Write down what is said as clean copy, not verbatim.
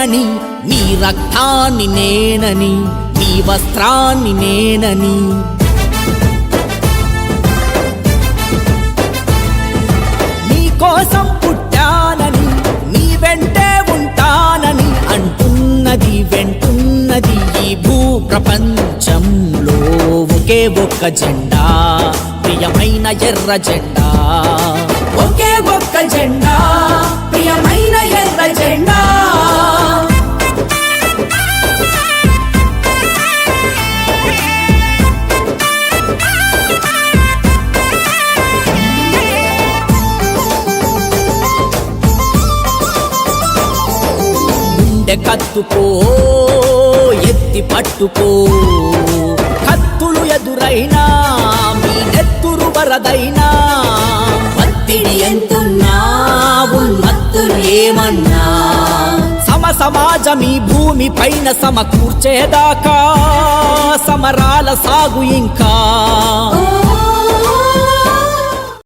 నేనని, నీ రక్తాన్ని నేనని, నీ వస్త్రాన్ని నేనని. నీ కోసం పుట్టానని, నీ వెంటే ఉంటానని అంటున్నది వెంటున్నది ఈ భూ ప్రపంచంలో ఒకే ఒక్క జెండా, ప్రియమైన ఎర్ర జెండా. ఒకే ఒక్క జెండా, ప్రియమైన ఎర్ర జెండా. గుండె కత్తుకో, ఎత్తి పట్టుకో, కత్తులు ఎదురైనా మీ నెత్తురు వరదైనా. ఒత్తిడి ఎంతున్నా, ఉన్మత్తులు ఏమన్నా, సమాజం ఈ భూమి పైన సమకూర్చేదాకా సమరాల సాగు ఇంకా.